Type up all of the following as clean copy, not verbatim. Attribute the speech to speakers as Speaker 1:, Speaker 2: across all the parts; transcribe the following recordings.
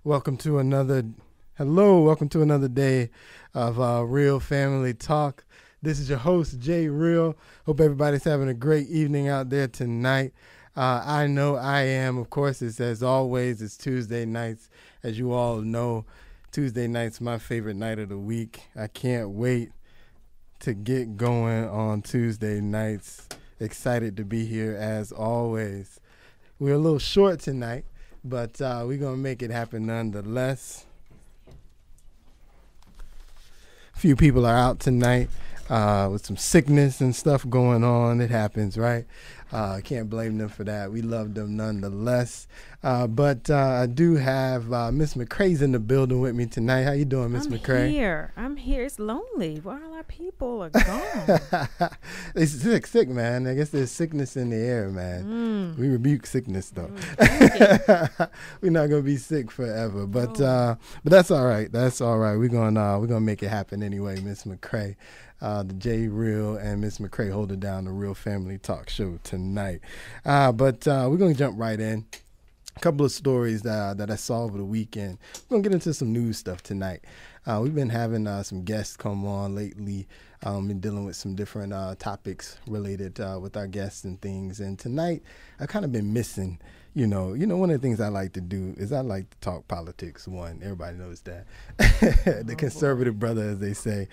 Speaker 1: Welcome to another, welcome to another day of Real Family Talk. This is your host, Jay Real. Hope everybody's having a great evening out there tonight. I know I am. Of course, as always, it's Tuesday nights. As you all know, Tuesday night's my favorite night of the week. I can't wait to get going on Tuesday nights. Excited to be here as always. We're a little short tonight, but we're going to make it happen nonetheless. A few people are out tonight with some sickness and stuff going on. It happens, right? Can't blame them for that. We love them nonetheless. But I do have Miss McCrae's in the building with me tonight. How you doing, Miss McCrae?
Speaker 2: I'm here. It's lonely. All our people are gone.
Speaker 1: They sick, man. I guess there's sickness in the air, man. We rebuke sickness, though. We're not gonna be sick forever, but that's all right. That's all right. We're gonna make it happen anyway, Miss McCrae. The J Real and Miss McCrae holding down the Real Family Talk show tonight. But we're going to jump right in. A couple of stories that I saw over the weekend. We're going to get into some news stuff tonight. We've been having some guests come on lately. Been dealing with some different topics related with our guests and things. And tonight, I've kind of been missing. You know, one of the things I like to do is I like to talk politics. One, everybody knows that. The conservative brother, as they say.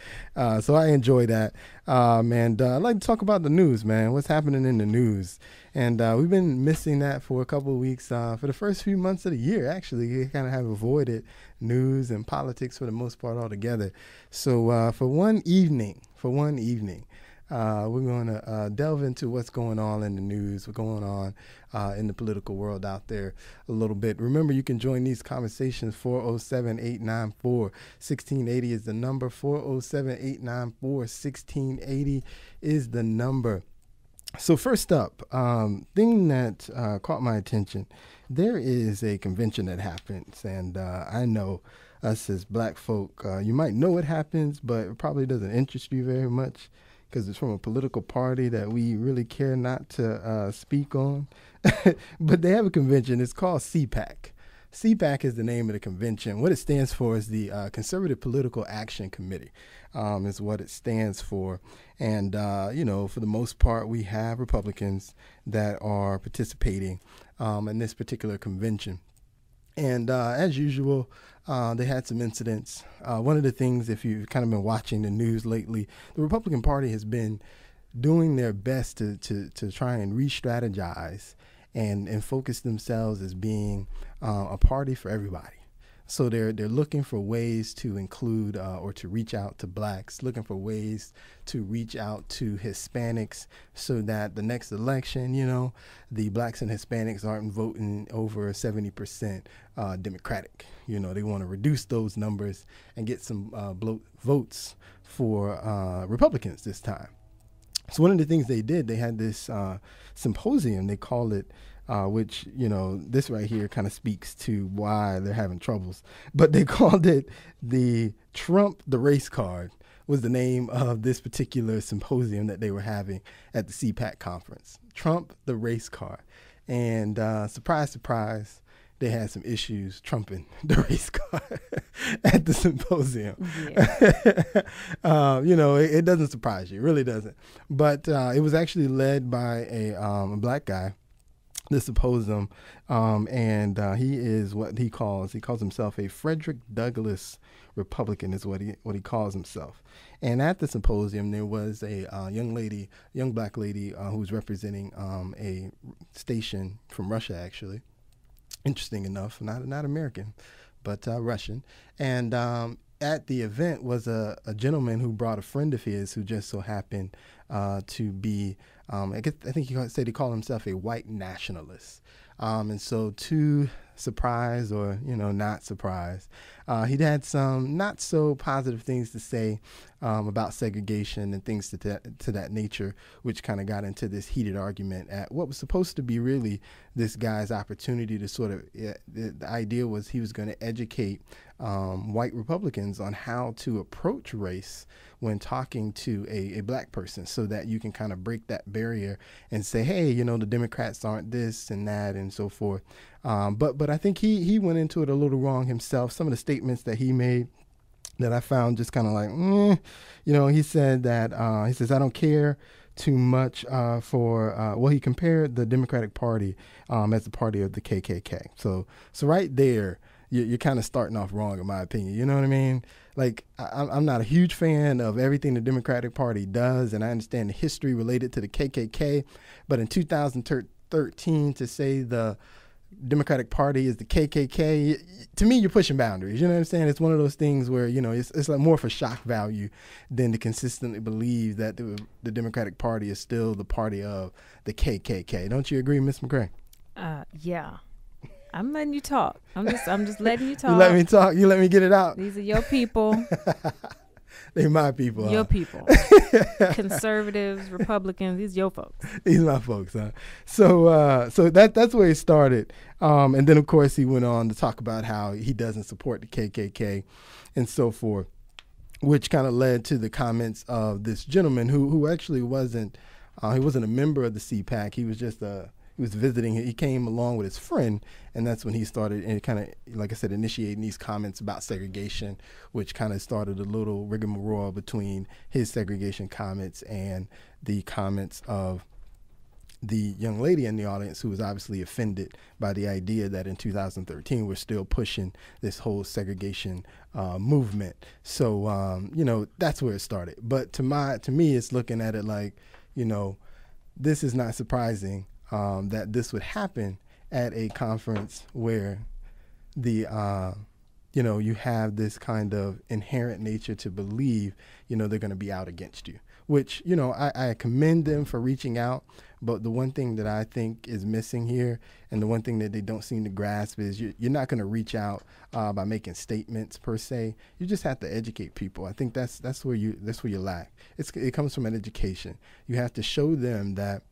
Speaker 1: So I enjoy that. And I like to talk about the news, man. What's happening in the news? And we've been missing that for a couple of weeks. For the first few months of the year, actually, we kind of have avoided news and politics for the most part altogether. So for one evening, we're going to delve into what's going on in the news, what's going on in the political world out there a little bit. Remember, you can join these conversations. 407-894-1680 is the number. 407-894-1680 is the number. So first up, thing that caught my attention, there is a convention that happens, and I know us as black folk, you might know it happens, but it probably doesn't interest you very much, because it's from a political party that we really care not to speak on. But they have a convention. It's called CPAC. CPAC is the name of the convention. What it stands for is the Conservative Political Action Committee is what it stands for. And, for the most part, we have Republicans that are participating in this particular convention. And as usual, they had some incidents. One of the things, if you've kind of been watching the news lately, the Republican Party has been doing their best to try and re-strategize and focus themselves as being a party for everybody. So they're looking for ways to include or to reach out to blacks, looking for ways to reach out to Hispanics so that the next election, the blacks and Hispanics aren't voting over 70% Democratic. They want to reduce those numbers and get some votes for Republicans this time. So one of the things they did, they had this symposium, they call it, which, this right here kind of speaks to why they're having troubles. But they called it the Trump the Race Card was the name of this particular symposium that they were having at the CPAC conference. Trump the Race Card. And surprise, surprise, they had some issues trumping the race card at the symposium. Yeah. It doesn't surprise you. It really doesn't. But it was actually led by a black guy, the symposium, and he is what he calls himself a Frederick Douglass Republican is what he calls himself. And at the symposium, there was a young black lady who was representing a station from Russia, actually. Interesting enough, not American, but Russian. And at the event was a gentleman who brought a friend of his who just so happened to be, I think he said he called himself a white nationalist. And so to surprise or, not surprise, he'd had some not so positive things to say about segregation and things to that nature, which kind of got into this heated argument at what was supposed to be really this guy's opportunity to sort of, the idea was he was going to educate white Republicans on how to approach race when talking to a black person, so that you can kind of break that barrier and say, hey, the Democrats aren't this and that and so forth. But I think he went into it a little wrong himself. Some of the statements that he made that I found just kind of like, he said that, he says, I don't care too much he compared the Democratic Party as the party of the KKK. So right there, you're kind of starting off wrong, in my opinion. You know what I mean? Like, I'm not a huge fan of everything the Democratic Party does, and I understand the history related to the KKK. But in 2013, to say the Democratic Party is the KKK, to me, you're pushing boundaries. You know what I'm saying? It's one of those things where, it's like more for shock value than to consistently believe that the Democratic Party is still the party of the KKK. Don't you agree, Ms. McCray?
Speaker 2: Yeah. I'm letting you talk. I'm just letting you talk.
Speaker 1: You let me talk. You let me get it out.
Speaker 2: These are your people.
Speaker 1: They're my people.
Speaker 2: Your people. Conservatives, Republicans, these your folks.
Speaker 1: These my folks, huh? So that's where it started. And then, of course, he went on to talk about how he doesn't support the KKK and so forth, which kind of led to the comments of this gentleman who actually wasn't a member of the CPAC. He was just he was visiting. He came along with his friend, and that's when he started and kind of, like I said, initiating these comments about segregation, which kind of started a little rigmarole between his segregation comments and the comments of the young lady in the audience, who was obviously offended by the idea that in 2013 we're still pushing this whole segregation movement. So that's where it started. But to me, it's looking at it like, this is not surprising. That this would happen at a conference where you have this kind of inherent nature to believe, they're going to be out against you, which, I commend them for reaching out. But the one thing that I think is missing here, and the one thing that they don't seem to grasp, is you're not going to reach out by making statements per se. You just have to educate people. I think that's where you lack. It comes from an education. You have to show them that,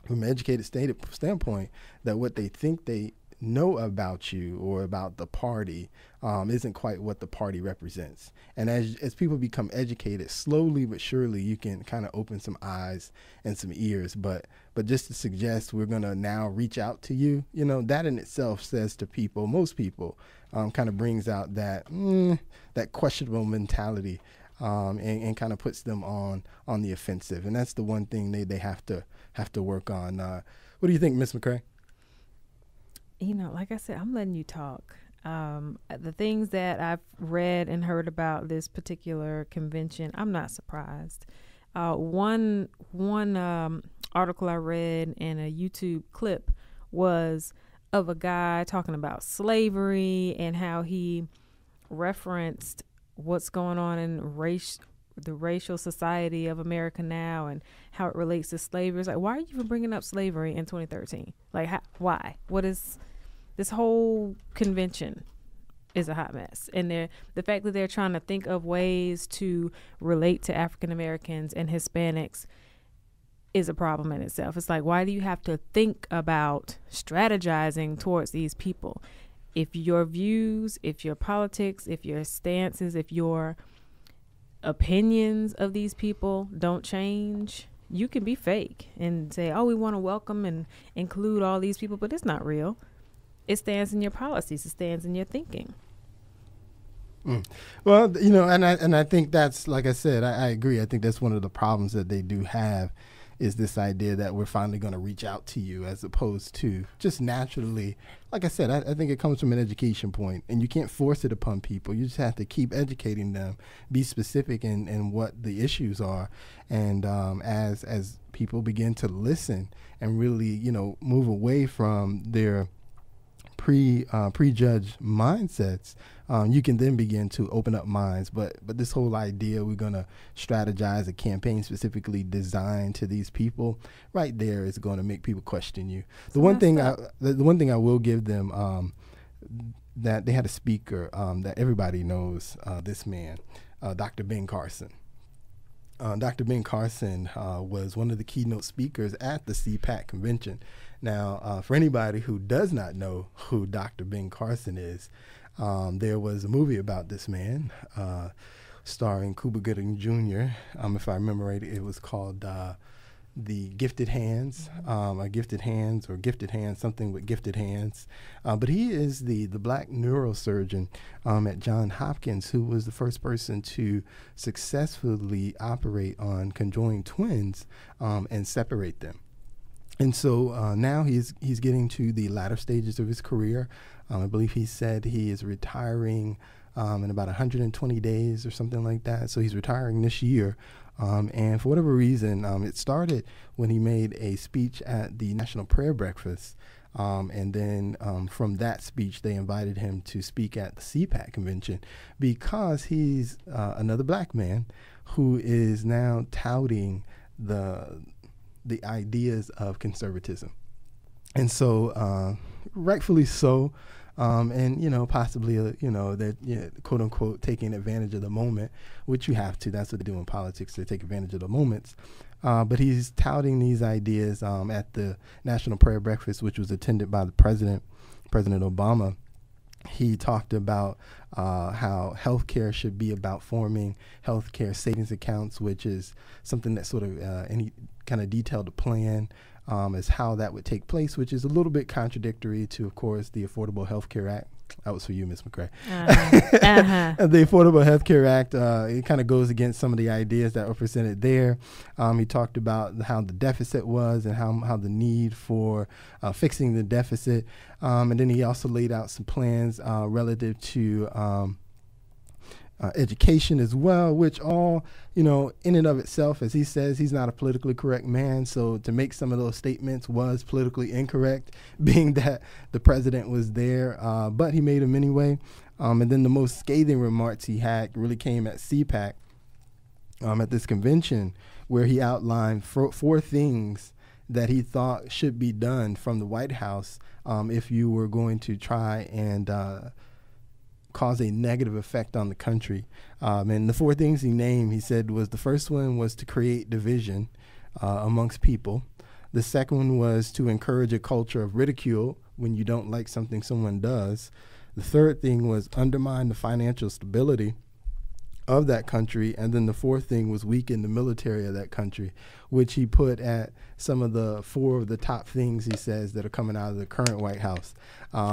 Speaker 1: from an educated standpoint, that what they think they know about you or about the party isn't quite what the party represents. And as people become educated, slowly but surely, you can kind of open some eyes and some ears. But just to suggest we're going to now reach out to you, that in itself says to people, most people, kind of brings out that questionable mentality. And kind of puts them on the offensive, and that's the one thing they have to work on. What do you think, Ms. McCray?
Speaker 2: Like I said, I'm letting you talk. The things that I've read and heard about this particular convention, I'm not surprised. One article I read and a YouTube clip was of a guy talking about slavery and how he referenced what's going on in the racial society of America now and how it relates to slavery. It's like, why are you even bringing up slavery in 2013? Like, why? What is this whole convention is a hot mess. And the fact that they're trying to think of ways to relate to African Americans and Hispanics is a problem in itself. It's like, why do you have to think about strategizing towards these people? If your views, if your politics, if your stances, if your opinions of these people don't change, you can be fake and say, we want to welcome and include all these people, but it's not real. It stands in your policies. It stands in your thinking.
Speaker 1: Well, and I think that's, like I said, I agree. I think that's one of the problems that they do have, is this idea that we're finally going to reach out to you, as opposed to just naturally. Like I said, I think it comes from an education point, and you can't force it upon people. You just have to keep educating them, be specific in what the issues are. And as people begin to listen and really, move away from their prejudged mindsets, you can then begin to open up minds. But this whole idea, we're going to strategize a campaign specifically designed to these people, right there is going to make people question you. The one thing I will give them, that they had a speaker that everybody knows, this man, Dr. Ben Carson. Dr. Ben Carson was one of the keynote speakers at the CPAC convention. Now, for anybody who does not know who Dr. Ben Carson is, there was a movie about this man, starring Cuba Gooding Jr. If I remember right, it was called the gifted hands, gifted hands, or gifted hands, something with gifted hands. But he is the black neurosurgeon at Johns Hopkins who was the first person to successfully operate on conjoined twins and separate them. And so now he's getting to the latter stages of his career. I believe he said he is retiring in about 120 days or something like that. So he's retiring this year. And for whatever reason, it started when he made a speech at the National Prayer Breakfast. And then from that speech, they invited him to speak at the CPAC convention because he's another black man who is now touting the ideas of conservatism. And so rightfully so. And, possibly, that, quote unquote, taking advantage of the moment, which you have to. That's what they do in politics. They take advantage of the moments. But he's touting these ideas at the National Prayer Breakfast, which was attended by the President Obama. He talked about how healthcare should be about forming healthcare savings accounts, which is something that sort of, and he kind of detailed the plan as how that would take place, which is a little bit contradictory to, of course, the Affordable Health Care Act. That was for you, Ms. McCray. The Affordable Health Care Act, it kind of goes against some of the ideas that were presented there. He talked about how the deficit was and how the need for fixing the deficit. And then he also laid out some plans relative to education as well, which all, in and of itself, as he says, he's not a politically correct man. So to make some of those statements was politically incorrect, being that the president was there, but he made them anyway. And then the most scathing remarks he had really came at CPAC at this convention, where he outlined four things that he thought should be done from the White House if you were going to try and cause a negative effect on the country. And the four things he named, he said, was the first one was to create division amongst people. The second one was to encourage a culture of ridicule when you don't like something someone does. The third thing was undermine the financial stability of that country. And then the fourth thing was weaken the military of that country, which he put at some of the four of the top things, he says, that are coming out of the current White House.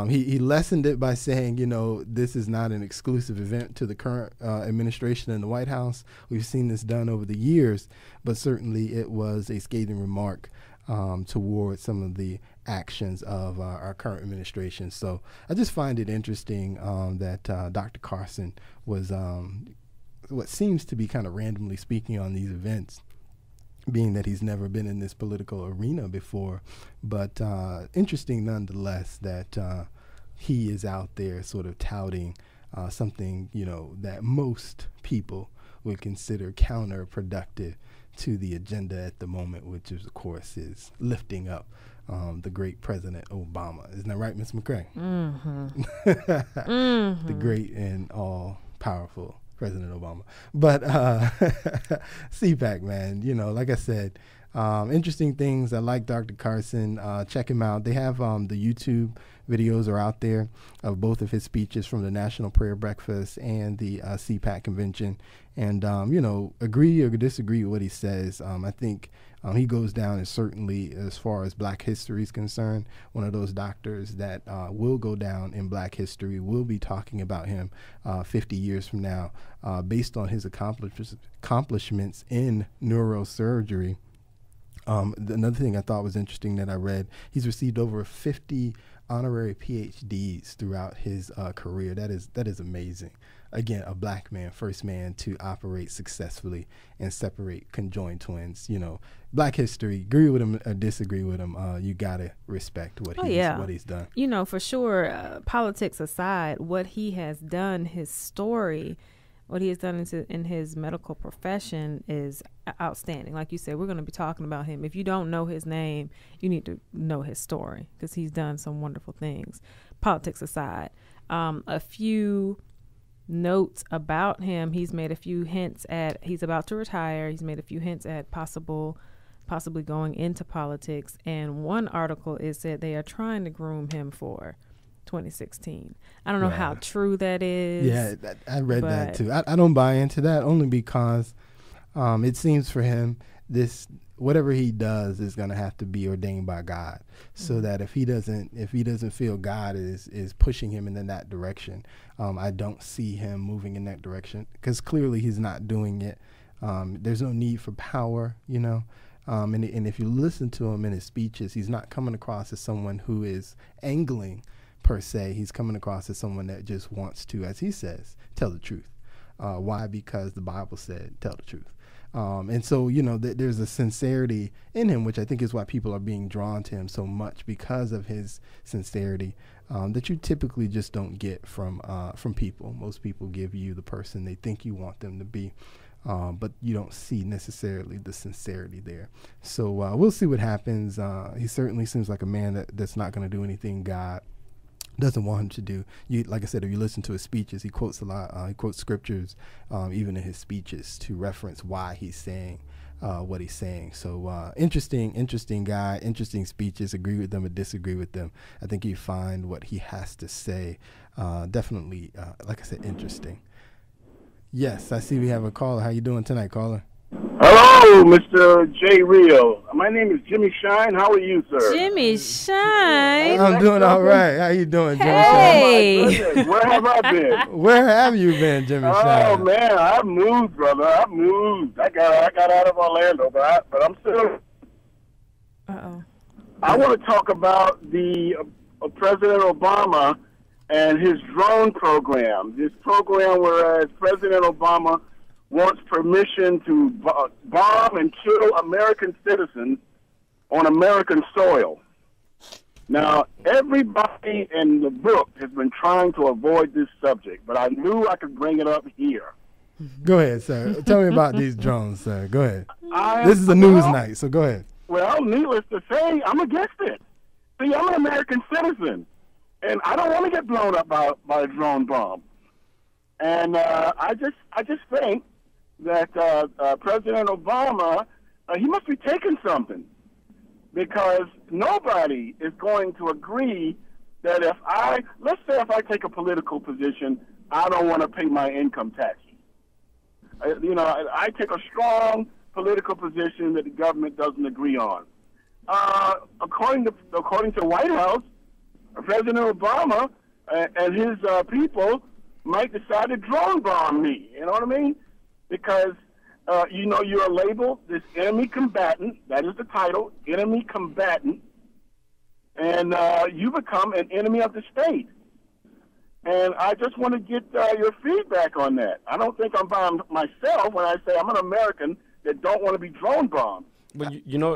Speaker 1: He lessened it by saying, this is not an exclusive event to the current administration in the White House. We've seen this done over the years, but certainly it was a scathing remark towards some of the actions of our current administration. So I just find it interesting that Dr. Carson was what seems to be kind of randomly speaking on these events, being that he's never been in this political arena before. But interesting nonetheless that he is out there sort of touting something, that most people would consider counterproductive to the agenda at the moment, which is, of course, is lifting up the great President Obama. Isn't that right, Ms. McCray?
Speaker 2: Mm-hmm.
Speaker 1: The great and all-powerful President Obama. But CPAC, man, like I said, interesting things. I like Dr. Carson. Check him out. They have the YouTube videos are out there of both of his speeches from the National Prayer Breakfast and the CPAC convention. And, agree or disagree with what he says. I think he goes down as certainly, as far as Black history is concerned, one of those doctors that will go down in Black history. We'll be talking about him 50 years from now based on his accomplishments in neurosurgery. Another thing I thought was interesting that I read, he's received over 50 honorary PhDs throughout his career. That is amazing. Again, a Black man, first man to operate successfully and separate conjoined twins. Black history, agree with him or disagree with him, you gotta respect what he's done.
Speaker 2: For sure, politics aside, what he has done, his story, what he has done in his medical profession is outstanding. Like you said, we're going to be talking about him. If you don't know his name, you need to know his story because he's done some wonderful things. Politics aside, a few notes about him. He's made a few hints at he's about to retire. He's made a few hints at possibly going into politics. And one article is that they are trying to groom him for 2016. I don't know how true that is.
Speaker 1: Yeah, I read that too. I don't buy into that only because it seems for him this whatever he does is going to have to be ordained by God, so that if he doesn't feel God is pushing him in that direction, I don't see him moving in that direction, because clearly he's not doing it. There's no need for power, and if you listen to him in his speeches, he's not coming across as someone who is angling per se. He's coming across as someone that just wants to, as he says, tell the truth. Why? Because the Bible said tell the truth. And so, there's a sincerity in him, which I think is why people are being drawn to him so much, because of his sincerity, that you typically just don't get from people. Most people give you the person they think you want them to be, but you don't see necessarily the sincerity there. So we'll see what happens. He certainly seems like a man that's not going to do anything God doesn't want him to do. Like I said, if you listen to his speeches, he quotes a lot. He quotes scriptures, even in his speeches, to reference why he's saying what he's saying. So interesting guy, interesting speeches. Agree with them or disagree with them, I think you find what he has to say definitely, like I said, interesting. Yes, I see we have a caller. How you doing tonight, caller?
Speaker 3: Hello, Mr. J. Real. My name is Jimmy Shine. How are you, sir?
Speaker 2: Jimmy Shine.
Speaker 1: I'm doing all right. How you doing, Jimmy
Speaker 2: Hey.
Speaker 3: Shine? Oh, my goodness. Where have I been?
Speaker 1: Where have you been, Jimmy Shine?
Speaker 3: Oh, man, I've moved, brother. I've moved. I got out of Orlando, but I'm still...
Speaker 2: Uh-oh.
Speaker 3: I want to talk about the President Obama and his drone program. This program whereas President Obama wants permission to bomb and kill American citizens on American soil. Now, everybody in the book has been trying to avoid this subject, but I knew I could bring it up here.
Speaker 1: Go ahead, sir. Tell me about these drones, sir. Go ahead. This is a news night, so go ahead.
Speaker 3: Well, needless to say, I'm against it. See, I'm an American citizen, and I don't want to get blown up by a drone bomb. And I just think that President Obama, he must be taking something, because nobody is going to agree that let's say if I take a political position, I don't want to pay my income taxes. I take a strong political position that the government doesn't agree on. According to the White House, President Obama and his people might decide to drone bomb me. You know what I mean? Because, you're labeled this enemy combatant. That is the title, enemy combatant. And you become an enemy of the state. And I just want to get your feedback on that. I don't think I'm by myself when I say I'm an American that don't want to be drone bombed.
Speaker 4: But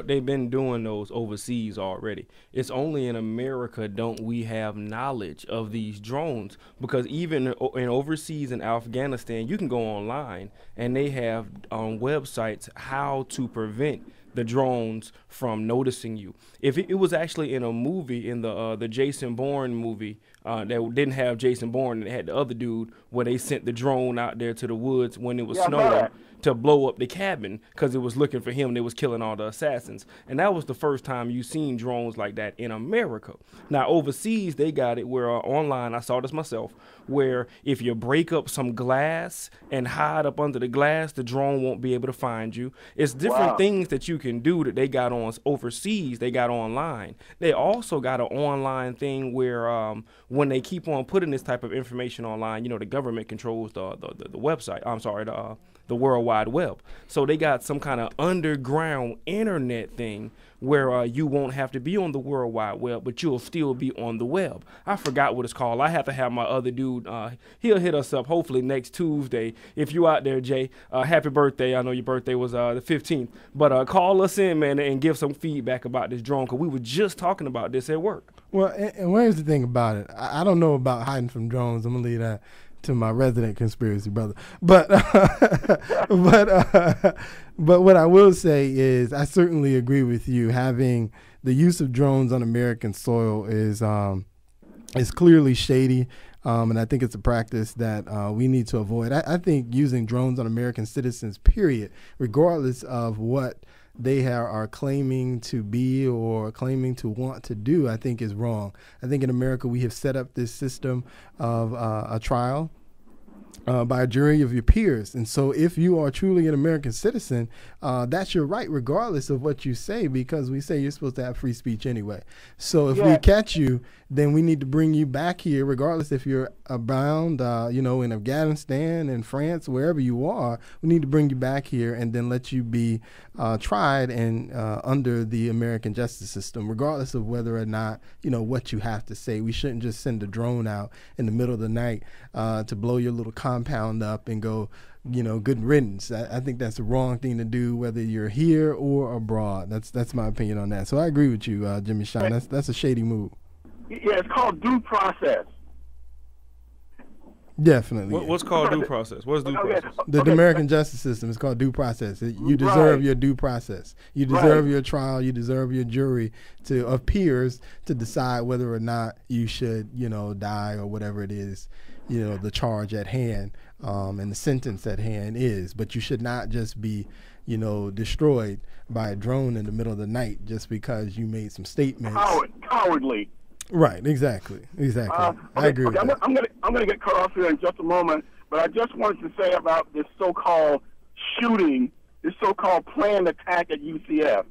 Speaker 4: they've been doing those overseas already. It's only in America don't we have knowledge of these drones, because even in overseas in Afghanistan, you can go online and they have on websites how to prevent the drones from noticing you. If it was actually in a movie, in the Jason Bourne movie, that didn't have Jason Bourne, and it had the other dude, where they sent the drone out there to the woods when it was snowing to blow up the cabin because it was looking for him. They was killing all the assassins. And that was the first time you seen drones like that in America. Now, overseas, they got it where online, I saw this myself, where if you break up some glass and hide up under the glass, the drone won't be able to find you. It's different things that you can do that they got on overseas, they got online. They also got an online thing where when they keep on putting this type of information online, the government controls the website. I'm sorry, the World Wide Web. So they got some kind of underground internet thing where you won't have to be on the World Wide Web, but you'll still be on the web. I forgot what it's called. I have to have my other dude, he'll hit us up hopefully next Tuesday. If you out there, Jay, happy birthday. I know your birthday was the 15th. But call us in, man, and give some feedback about this drone, because we were just talking about this at work.
Speaker 1: Well, and here's the thing about it. I don't know about hiding from drones. I'm going to leave that to my resident conspiracy brother. But but what I will say is I certainly agree with you. Having the use of drones on American soil is clearly shady. And I think it's a practice that we need to avoid. I think using drones on American citizens, period, regardless of what they are claiming to be or claiming to want to do, I think is wrong. I think in America we have set up this system of a trial by a jury of your peers. And so if you are truly an American citizen, that's your right, regardless of what you say, because we say you're supposed to have free speech anyway. So if we catch you, then we need to bring you back here, regardless if you're bound, in Afghanistan, in France, wherever you are. We need to bring you back here and then let you be tried and under the American justice system, regardless of whether or not, what you have to say. We shouldn't just send a drone out in the middle of the night to blow your little compound up and go, good riddance. I think that's the wrong thing to do, whether you're here or abroad. That's my opinion on that. So I agree with you, Jimmy Shine. That's a shady move.
Speaker 3: Yeah, it's called due process.
Speaker 1: Definitely.
Speaker 4: What's called due process? What's due process?
Speaker 1: The American justice system is called due process. You deserve your due process. You deserve your trial. You deserve your jury of peers to decide whether or not you should, die or whatever it is, the charge at hand and the sentence at hand is. But you should not just be, destroyed by a drone in the middle of the night just because you made some statements.
Speaker 3: Cowardly.
Speaker 1: Right, exactly. I agree with that.
Speaker 3: I'm gonna get cut off here in just a moment, but I just wanted to say about this so-called shooting, this so-called planned attack at UCF.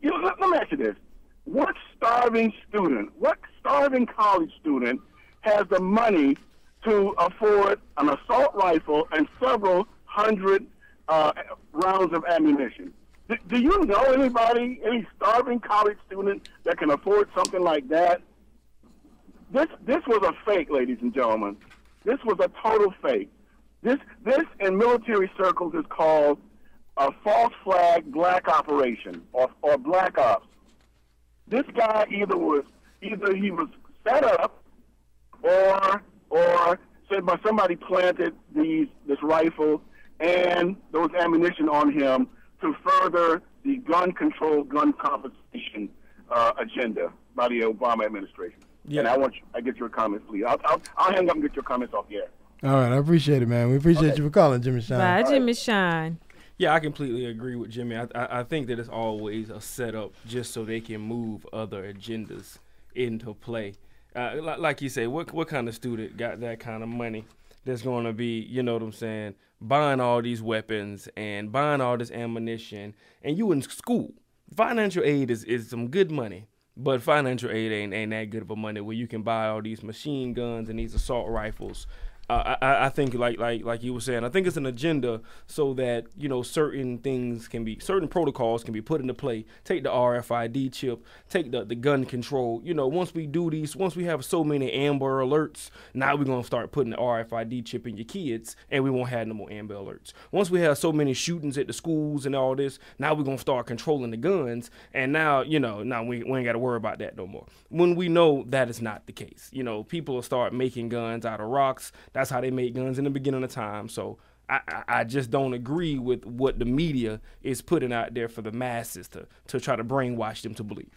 Speaker 3: Let me ask you this: what starving college student has the money to afford an assault rifle and several hundred rounds of ammunition? Do you know any starving college student that can afford something like that? This was a fake, ladies and gentlemen. This was a total fake. This in military circles is called a false flag black operation or black ops. This guy either he was set up or said by somebody planted this rifle and there was ammunition on him to further the gun control, gun compensation agenda by the Obama administration. Yeah. And I get your comments, please. I'll hang up and get your comments off the air.
Speaker 1: All right, I appreciate it, man. We appreciate you for calling, Jimmy Shine.
Speaker 2: Bye, Jimmy Shine.
Speaker 4: Yeah, I completely agree with Jimmy. I think that it's always a setup just so they can move other agendas into play. Like you say, what kind of student got that kind of money that's going to be, buying all these weapons and buying all this ammunition, and you in school? Financial aid is some good money, but financial aid ain't that good of a money where you can buy all these machine guns and these assault rifles. I think like you were saying, I think it's an agenda so that certain protocols can be put into play. Take the RFID chip, take the gun control. Once we have so many Amber Alerts, now we're gonna start putting the RFID chip in your kids, and we won't have no more Amber Alerts. Once we have so many shootings at the schools and all this, now we're gonna start controlling the guns, and now we ain't got to worry about that no more. When we know that is not the case, people will start making guns out of rocks. That's how they made guns in the beginning of time. So I just don't agree with what the media is putting out there for the masses to try to brainwash them to believe.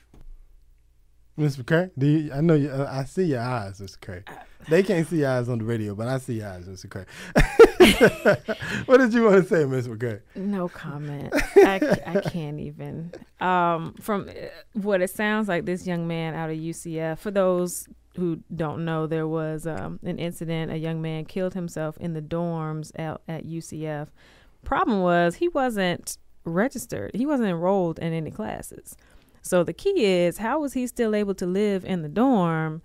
Speaker 1: Mr. McCray, I know I see your eyes, Mr. Cray. They can't see your eyes on the radio, but I see your eyes, Mr. Cray. What did you want to say, Mr. McCray?
Speaker 2: No comment. I can't even. From what it sounds like, this young man out of UCF, for those who don't know, there was an incident. A young man killed himself in the dorms at UCF. Problem was he wasn't registered. He wasn't enrolled in any classes. So the key is, how was he still able to live in the dorm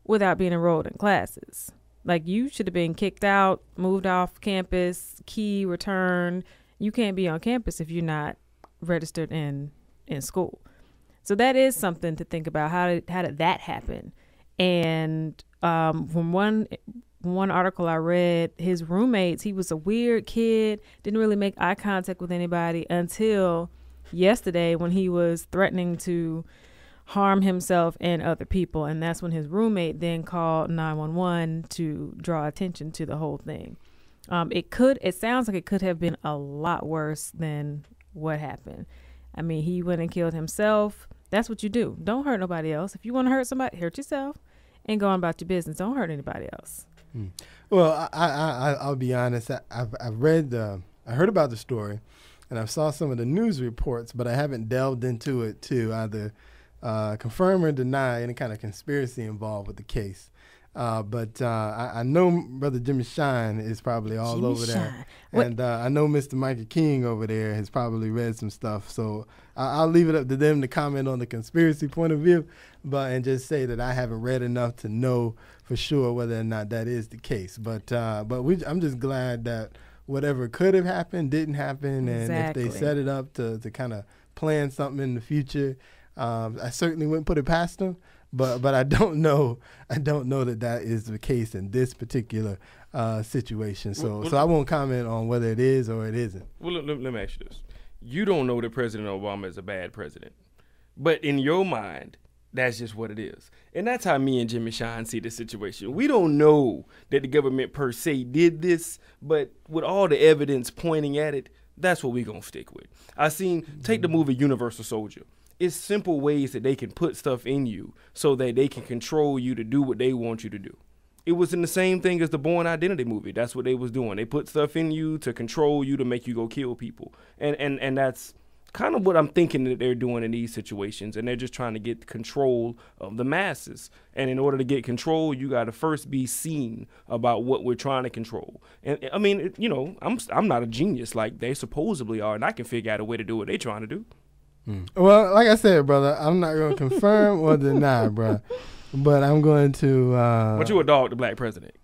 Speaker 2: without being enrolled in classes? Like, you should have been kicked out, moved off campus, key returned. You can't be on campus if you're not registered in school. So that is something to think about. How did that happen? And from one article I read, his roommates, he was a weird kid, didn't really make eye contact with anybody until yesterday when he was threatening to harm himself and other people. And that's when his roommate then called 911 to draw attention to the whole thing. It sounds like it could have been a lot worse than what happened. I mean, he went and killed himself. That's what you do. Don't hurt nobody else. If you want to hurt somebody, hurt yourself and go on about your business. Don't hurt anybody else.
Speaker 1: Well, I'll be honest. I've read, I heard about the story, and I saw some of the news reports, but I haven't delved into it to either confirm or deny any kind of conspiracy involved with the case. But I know Brother Jimmy Shine is probably all
Speaker 2: Jimmy
Speaker 1: over that.
Speaker 2: Shine.
Speaker 1: And I know Mr. Micah King over there has probably read some stuff. So I'll leave it up to them to comment on the conspiracy point of view, and just say that I haven't read enough to know for sure whether or not that is the case. But I'm just glad that whatever could have happened didn't happen. And
Speaker 2: Exactly.
Speaker 1: if they set it up to kind of plan something in the future, I certainly wouldn't put it past them. But I don't know that is the case in this particular situation. So I won't comment on whether it is or it isn't.
Speaker 4: Well, let me ask you this. You don't know that President Obama is a bad president. But in your mind, that's just what it is. And that's how me and Jimmy Shine see the situation. We don't know that the government per se did this, but with all the evidence pointing at it, that's what we're going to stick with. Take the movie Universal Soldier. It's simple ways that they can put stuff in you so that they can control you to do what they want you to do. It was in the same thing as the Bourne Identity movie. That's what they was doing. They put stuff in you to control you, to make you go kill people. And that's kind of what I'm thinking that they're doing in these situations. And they're just trying to get control of the masses. And in order to get control, you got to first be seen about what we're trying to control. And I mean, I'm not a genius like they supposedly are, and I can figure out a way to do what they're trying to do.
Speaker 1: Well, like I said, brother, I'm not going to confirm or deny, bro. But I'm going to.
Speaker 4: But you a dog, the black president.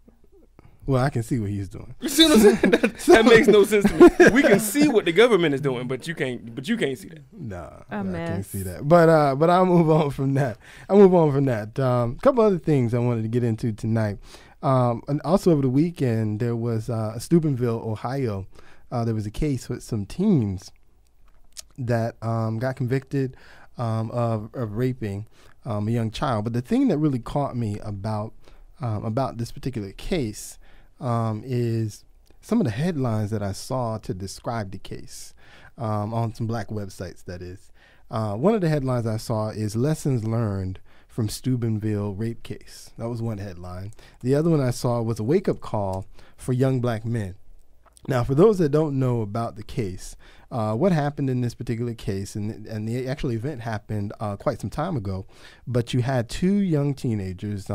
Speaker 1: Well, I can see what he's doing.
Speaker 4: You see what I'm saying? That makes no sense to me. We can see what the government is doing, but you can't see that.
Speaker 1: No,
Speaker 2: A
Speaker 1: I
Speaker 2: mess.
Speaker 1: can't see that. But I'll move on from that. A couple other things I wanted to get into tonight. And also over the weekend, there was Steubenville, Ohio. There was a case with some teens that got convicted of raping a young child. But the thing that really caught me about this particular case is some of the headlines that I saw to describe the case on some black websites, that is. One of the headlines I saw is Lessons Learned from Steubenville Rape Case. That was one headline. The other one I saw was a wake-up call for young black men. Now, for those that don't know about the case, what happened in this particular case, and the actual event happened quite some time ago, but you had two young teenagers.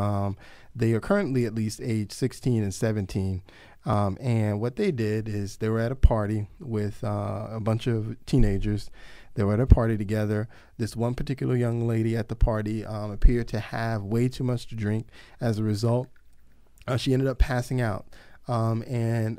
Speaker 1: They are currently at least age 16 and 17. And what they did is they were at a party with a bunch of teenagers. They were at a party together. This one particular young lady at the party appeared to have way too much to drink. As a result, she ended up passing out. And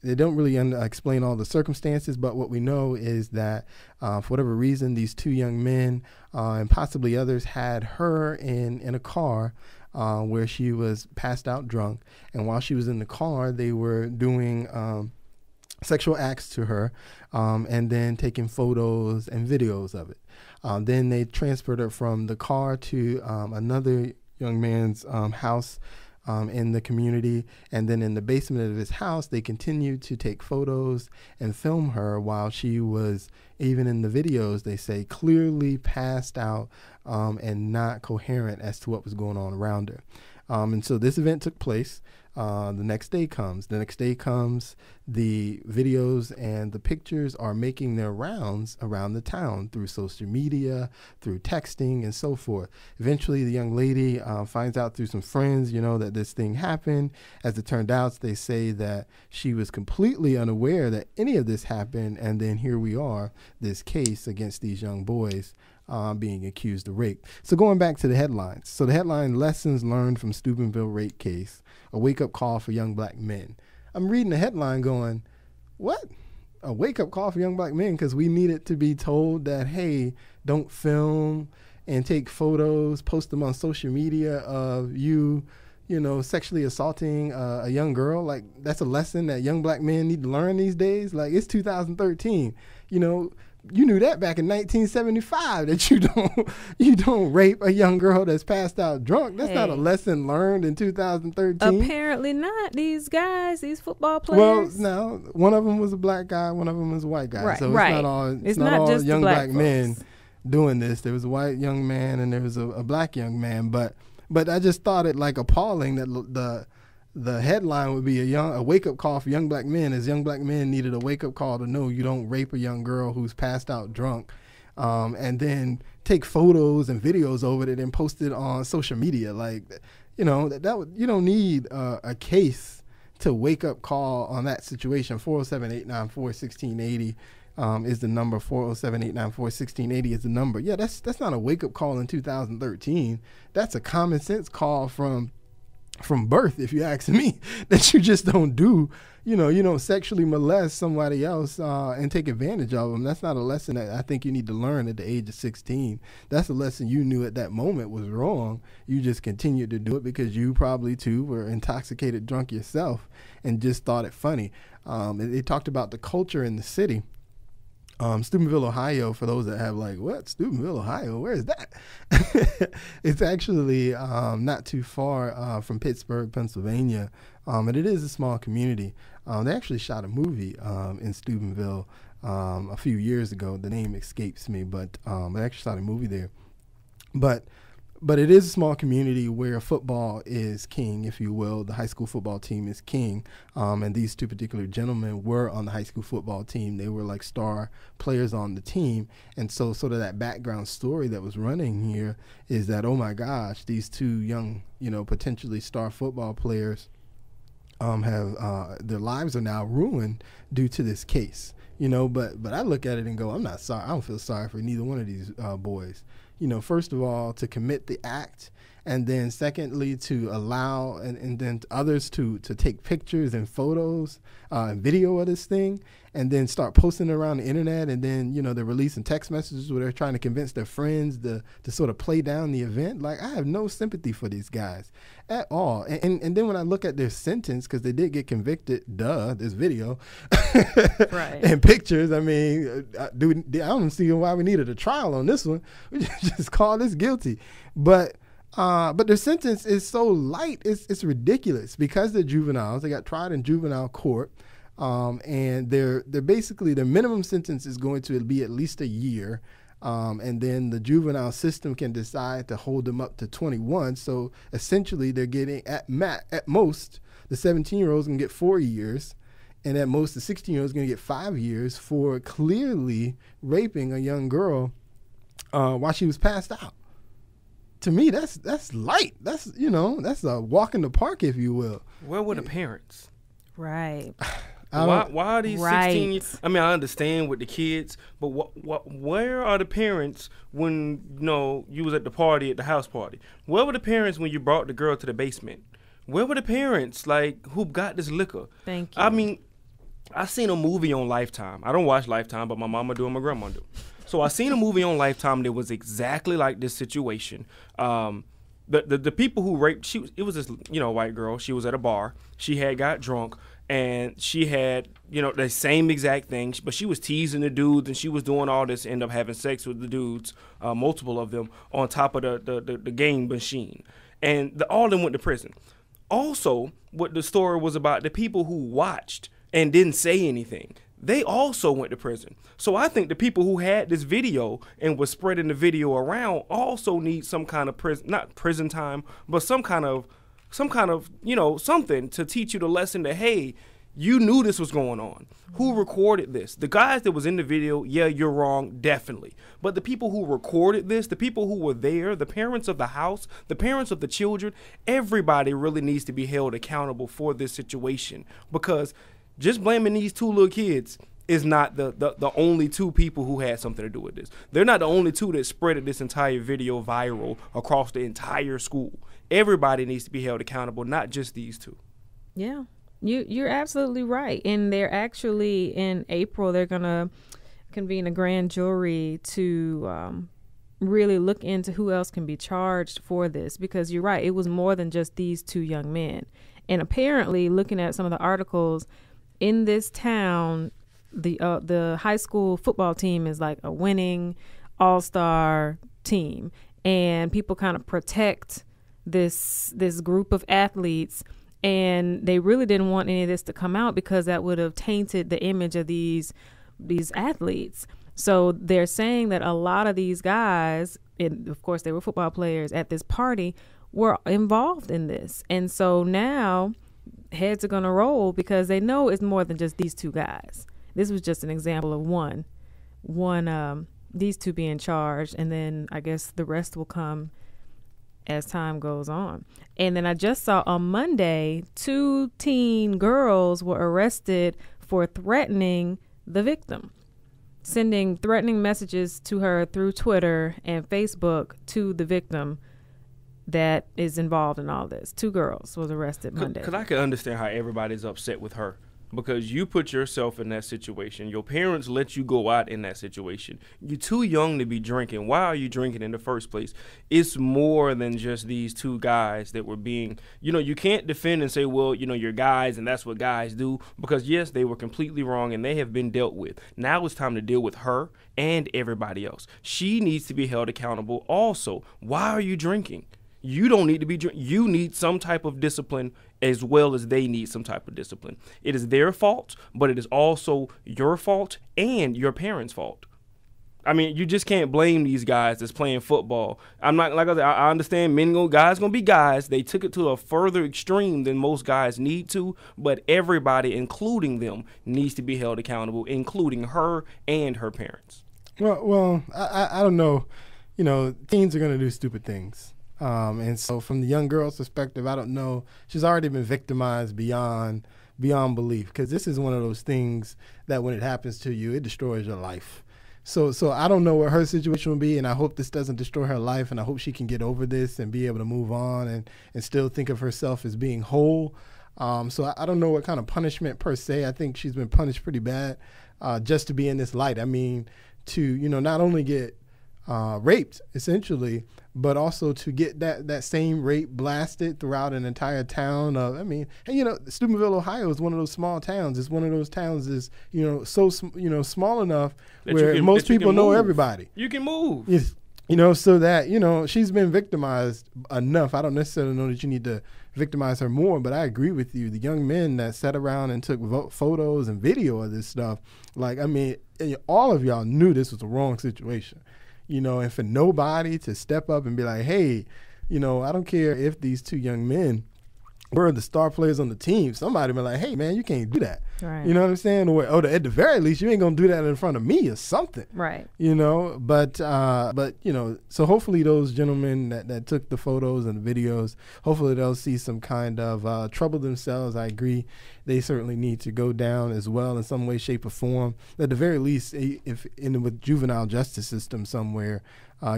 Speaker 1: they don't really explain all the circumstances, but what we know is that for whatever reason, these two young men and possibly others had her in a car where she was passed out drunk. And while she was in the car, they were doing sexual acts to her and then taking photos and videos of it. Then they transferred her from the car to another young man's house in the community, and then in the basement of his house, they continued to take photos and film her while she was, even in the videos, they say, clearly passed out and not coherent as to what was going on around her. And so this event took place. The next day comes. The videos and the pictures are making their rounds around the town through social media, through texting, and so forth. Eventually, the young lady finds out through some friends, that this thing happened. As it turned out, they say that she was completely unaware that any of this happened, and then here we are, this case against these young boys being accused of rape. So going back to the headlines. So the headline, Lessons Learned from Steubenville Rape Case, a wake-up call for young black men. I'm reading the headline going, what? A wake-up call for young black men? Because we needed to be told that, hey, don't film and take photos, post them on social media of you, sexually assaulting a young girl. Like, that's a lesson that young black men need to learn these days. Like, it's 2013. You knew that back in 1975 that you don't rape a young girl that's passed out drunk. That's not a lesson learned in 2013.
Speaker 2: Apparently not. These guys, these football players.
Speaker 1: Well, no, one of them was a black guy, one of them was a white guy.
Speaker 2: Right,
Speaker 1: so it's not all
Speaker 2: just
Speaker 1: young black
Speaker 2: folks.
Speaker 1: men doing this. There was a white young man and there was a black young man. But I just thought it like appalling that the headline would be a wake-up call for young black men, as young black men needed a wake-up call to know you don't rape a young girl who's passed out drunk, and then take photos and videos of it and post it on social media. Like, You don't need a case to wake up call on that situation. 407-894-1680 is the number. 407-894-1680 is the number. Yeah, that's not a wake up call in 2013. That's a common sense call from birth, if you ask me, that you just don't do. You don't sexually molest somebody else and take advantage of them. That's not a lesson that I think you need to learn at the age of 16. That's a lesson you knew at that moment was wrong. You just continued to do it because you probably, too, were intoxicated drunk yourself and just thought it funny. They talked about the culture in the city. Steubenville, Ohio, for those that have what? Steubenville, Ohio, where is that? It's actually not too far from Pittsburgh, Pennsylvania, and it is a small community. They actually shot a movie in Steubenville a few years ago. The name escapes me, but they actually shot a movie there. But it is a small community where football is king, if you will. The high school football team is king. And these two particular gentlemen were on the high school football team. They were like star players on the team. And so sort of that background story that was running here is that, oh my gosh, these two young, potentially star football players have their lives are now ruined due to this case. But I look at it and go, I'm not sorry. I don't feel sorry for neither one of these boys. First of all, to commit the act, and then secondly, to allow and then others to take pictures and photos and video of this thing, and then start posting it around the internet, and then, they're releasing text messages where they're trying to convince their friends to sort of play down the event. I have no sympathy for these guys at all. And then when I look at their sentence, because they did get convicted, this video,
Speaker 2: right,
Speaker 1: and pictures, I mean, I don't see why we needed a trial on this one. We just call this guilty. But their sentence is so light, it's ridiculous because they're juveniles. They got tried in juvenile court, and they're basically their minimum sentence is going to be at least a year, and then the juvenile system can decide to hold them up to 21. So essentially, they're getting at most the 17-year-old is going to get 4 years, and at most the 16-year-old is going to get 5 years for clearly raping a young girl while she was passed out. To me, that's light. That's a walk in the park, if you will.
Speaker 4: Where were the parents?
Speaker 2: Right.
Speaker 4: Why are these
Speaker 2: right.
Speaker 4: 16 years? I mean, I understand with the kids, but where are the parents when you was at the party, at the house party? Where were the parents when you brought the girl to the basement? Where were the parents who got this liquor?
Speaker 2: Thank you.
Speaker 4: I mean, I seen a movie on Lifetime. I don't watch Lifetime, but my mama do and my grandma do. So I seen a movie on Lifetime that was exactly like this situation. The people who raped, it was this white girl. She was at a bar. She had got drunk, and she had the same exact thing. But she was teasing the dudes, and she was doing all this. End up having sex with the dudes, multiple of them, on top of the game machine, and all of them went to prison. Also, what the story was about, the people who watched and didn't say anything, they also went to prison. So I think the people who had this video and was spreading the video around also need some kind of not prison time, but some kind of something to teach you the lesson that, hey, you knew this was going on. Who recorded this? The guys that was in the video, yeah, you're wrong, definitely. But the people who recorded this, the people who were there, the parents of the house, the parents of the children, everybody really needs to be held accountable for this situation, because just blaming these two little kids is not the only two people who had something to do with this. They're not the only two that spreaded this entire video viral across the entire school. Everybody needs to be held accountable, not just these two.
Speaker 2: Yeah, you're absolutely right. And they're actually, in April, they're going to convene a grand jury to really look into who else can be charged for this, because you're right, it was more than just these two young men. And apparently, looking at some of the articles, in this town, the high school football team is like a winning all-star team, and people kind of protect this group of athletes, and they really didn't want any of this to come out because that would have tainted the image of these athletes. So they're saying that a lot of these guys, and of course they were football players at this party, were involved in this, and so now heads are going to roll because they know it's more than just these two guys. This was just an example of one these two being charged, and then I guess the rest will come as time goes on. And then I just saw on Monday, 2 teen girls were arrested for threatening the victim, sending threatening messages to her through Twitter and Facebook to the victim that is involved in all this. 2 girls was arrested Monday.
Speaker 4: Because I can understand how everybody's upset with her. Because you put yourself in that situation. Your parents let you go out in that situation. You're too young to be drinking. Why are you drinking in the first place? It's more than just these 2 guys that were being, you can't defend and say, well, you're guys and that's what guys do. Because, yes, they were completely wrong and they have been dealt with. Now it's time to deal with her and everybody else. She needs to be held accountable also. Why are you drinking? You don't need to be drinking. You need some type of discipline as well as they need some type of discipline. It is their fault, but it is also your fault and your parents' fault. I mean, you just can't blame these guys that's playing football. I'm not, like I said, I understand guys gonna be guys. They took it to a further extreme than most guys need to, but everybody, including them, needs to be held accountable, including her and her parents.
Speaker 1: Well, I don't know. Teens are gonna do stupid things. And so from the young girl's perspective, I don't know. She's already been victimized beyond belief, because this is one of those things that when it happens to you, it destroys your life. So I don't know what her situation will be, and I hope this doesn't destroy her life, and I hope she can get over this and be able to move on and still think of herself as being whole. So I don't know what kind of punishment per se. I think she's been punished pretty bad just to be in this light. I mean, to, not only get raped, essentially, but also to get that same rape blasted throughout an entire town Steubenville, Ohio is one of those small towns. It's one of those towns is, so, small enough where most people know everybody.
Speaker 4: You can move.
Speaker 1: Yes. So that, she's been victimized enough. I don't necessarily know that you need to victimize her more, but I agree with you. The young men that sat around and took photos and video of this stuff, all of y'all knew this was the wrong situation. And for nobody to step up and be like, hey, I don't care if these 2 young men were the star players on the team. Somebody be like, hey, man, you can't do that.
Speaker 2: Right.
Speaker 1: You know what I'm saying? Or at the very least, you ain't going to do that in front of me or something.
Speaker 2: Right.
Speaker 1: But so hopefully those gentlemen that took the photos and the videos, hopefully they'll see some kind of trouble themselves. I agree. They certainly need to go down as well in some way, shape, or form. At the very least, if with juvenile justice system somewhere,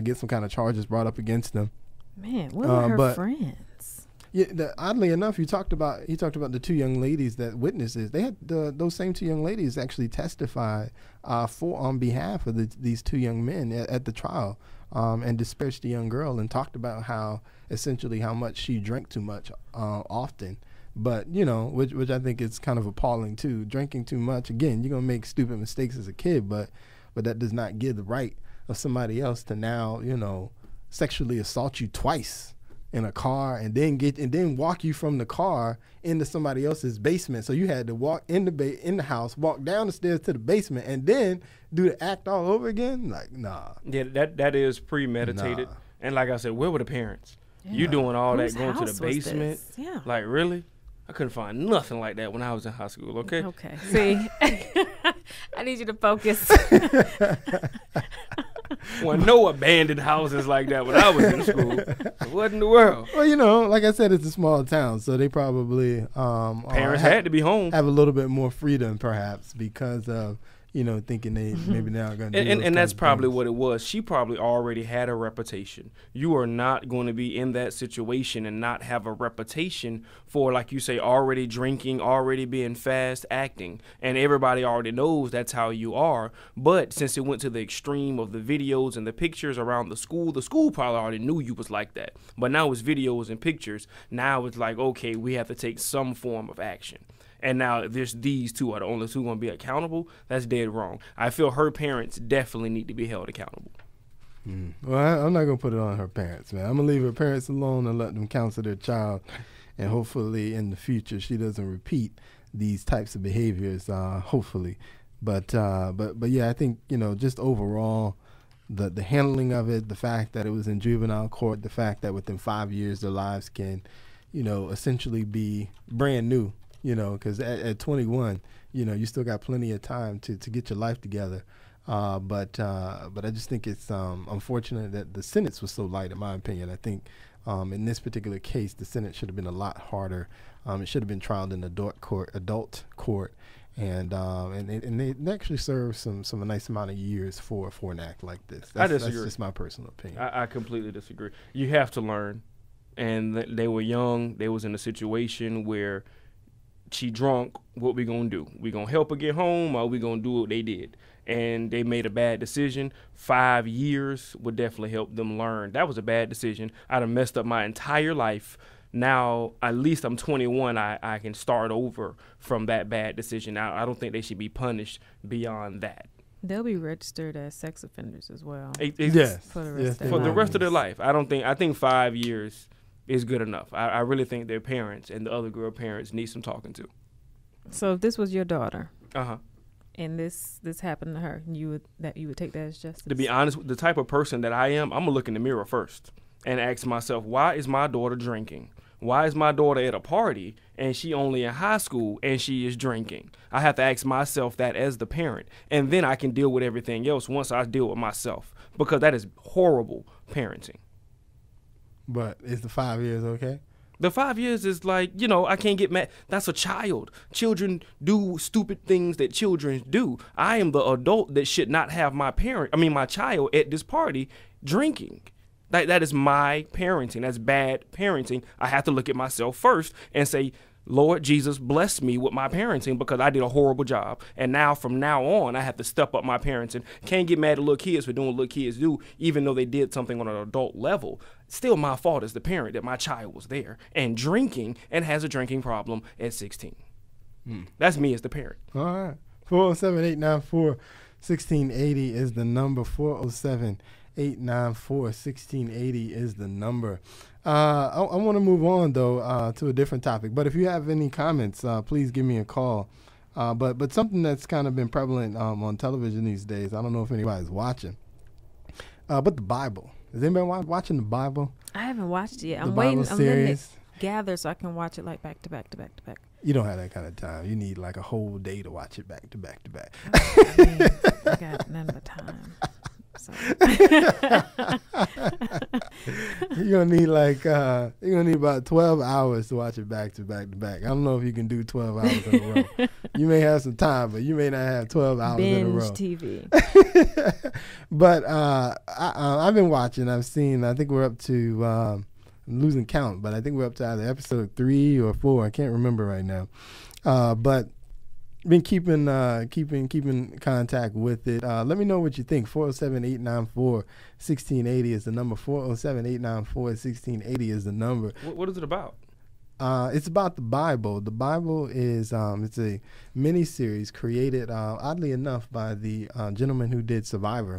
Speaker 1: get some kind of charges brought up against them.
Speaker 2: Man, what were her friends?
Speaker 1: Yeah, oddly enough, he talked about the 2 young ladies that witnessed this. They had those same 2 young ladies actually testify on behalf of these 2 young men at the trial, and disparaged the young girl and talked about how much she drank too much often. But, which I think is kind of appalling too. Drinking too much, again, you're gonna make stupid mistakes as a kid, but that does not give the right of somebody else to now, sexually assault you twice in a car and then walk you from the car into somebody else's basement. So you had to walk in the house, walk down the stairs to the basement, and then do the act all over again. Like, nah.
Speaker 4: Yeah, that is premeditated. Nah. And like I said, where were the parents? Yeah. You doing all that, going to the basement?
Speaker 2: Yeah.
Speaker 4: Like, really? I couldn't find nothing like that when I was in high school, okay?
Speaker 2: Okay. See, I need you to focus.
Speaker 4: Well, no abandoned houses like that when I was in school. What in the world?
Speaker 1: Well, like I said, it's a small town, so they probably
Speaker 4: parents had to be home.
Speaker 1: Have a little bit more freedom, perhaps, because of thinking they maybe now are going to do
Speaker 4: and that's probably what it was. She probably already had a reputation. You are not going to be in that situation and not have a reputation for, like you say, already drinking, already being fast acting, and everybody already knows that's how you are. But since it went to the extreme of the videos and the pictures around the school probably already knew you was like that. But now it's videos and pictures. Now it's like, okay, we have to take some form of action. And now these 2 are the only 2 going to be accountable. That's dead wrong. I feel her parents definitely need to be held accountable.
Speaker 1: Well, I'm not going to put it on her parents, man. I'm going to leave her parents alone and let them counsel their child. And hopefully in the future she doesn't repeat these types of behaviors, hopefully. But yeah, I think, just overall, the handling of it, the fact that it was in juvenile court, the fact that within 5 years their lives can, essentially be brand new. Because at 21, you still got plenty of time to get your life together. But I just think it's unfortunate that the sentence was so light, in my opinion. I think In this particular case, the sentence should have been a lot harder. It should have been trialed in adult court, and they actually served some a nice amount of years for an act like this.
Speaker 4: I disagree.
Speaker 1: That's just my personal opinion.
Speaker 4: I completely disagree. You have to learn. And they were young. They was in a situation where she drunk. What we gonna do? We gonna help her get home, or we gonna do what they did? And they made a bad decision. 5 years would definitely help them learn. That was a bad decision. I'd have messed up my entire life. Now, at least I'm 21. I can start over from that bad decision. Now, I don't think they should be punished beyond that.
Speaker 2: They'll be registered as sex offenders as well.
Speaker 1: Yes.
Speaker 2: For the rest,
Speaker 1: Yes,
Speaker 2: of,
Speaker 4: The rest of their life. I think 5 years is good enough. I really think their parents and the other girl parents need some talking to.
Speaker 2: So if this was your daughter,
Speaker 4: Uh-huh.
Speaker 2: and this happened to her, you would take that as justice?
Speaker 4: To be honest, the type of person that I am, I'm gonna look in the mirror first and ask myself, why is my daughter drinking? Why is my daughter at a party and she only in high school and she is drinking? I have to ask myself that as the parent, and then I can deal with everything else once I deal with myself, because that is horrible parenting.
Speaker 1: But is the 5 years okay?
Speaker 4: The 5 years is like, I can't get mad. That's a child. Children do stupid things that children do. I am the adult that should not have my child at this party drinking. That is my parenting. That's bad parenting. I have to look at myself first and say, Lord Jesus, bless me with my parenting, because I did a horrible job. And now, from now on, I have to step up my parenting. Can't get mad at little kids for doing what little kids do, even though they did something on an adult level. Still my fault as the parent that my child was there and drinking and has a drinking problem at 16. That's me as the parent.
Speaker 1: All right. 407-894-1680 is the number. 407-894-1680 is the number. I want to move on, though, to a different topic. But if you have any comments, please give me a call. But something that's kind of been prevalent on television these days, I don't know if anybody's watching, but the Bible. Is anybody watching the Bible?
Speaker 2: I haven't watched it yet.
Speaker 1: The
Speaker 2: I'm
Speaker 1: Bible
Speaker 2: waiting. I'm letting it
Speaker 1: series?
Speaker 2: gather so I can watch it like back to back to back to back.
Speaker 1: You don't have that kind of time. You need like a whole day to watch it back to back to back.
Speaker 2: I got none but time. So.
Speaker 1: You're gonna need about 12 hours to watch it back to back to back. I don't know if you can do 12 hours in a row. You may have some time, but you may not have 12 hours in a row.
Speaker 2: Binge TV.
Speaker 1: But I've been watching. I've seen. I think we're up to. I'm losing count, but I think we're up to either episode 3 or 4. I can't remember right now. But been keeping contact with it. Let me know what you think. 407-894-1680 is the number. 407-894-1680 is the number.
Speaker 4: What is it about?
Speaker 1: It's about the Bible. The Bible is it's a mini series created oddly enough by the gentleman who did Survivor.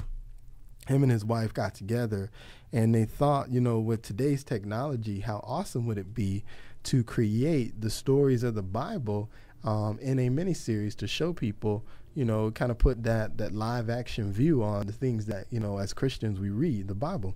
Speaker 1: Him and his wife got together, and they thought, with today's technology, how awesome would it be to create the stories of the Bible in a miniseries to show people, kind of put that live action view on the things that, as Christians we read the Bible.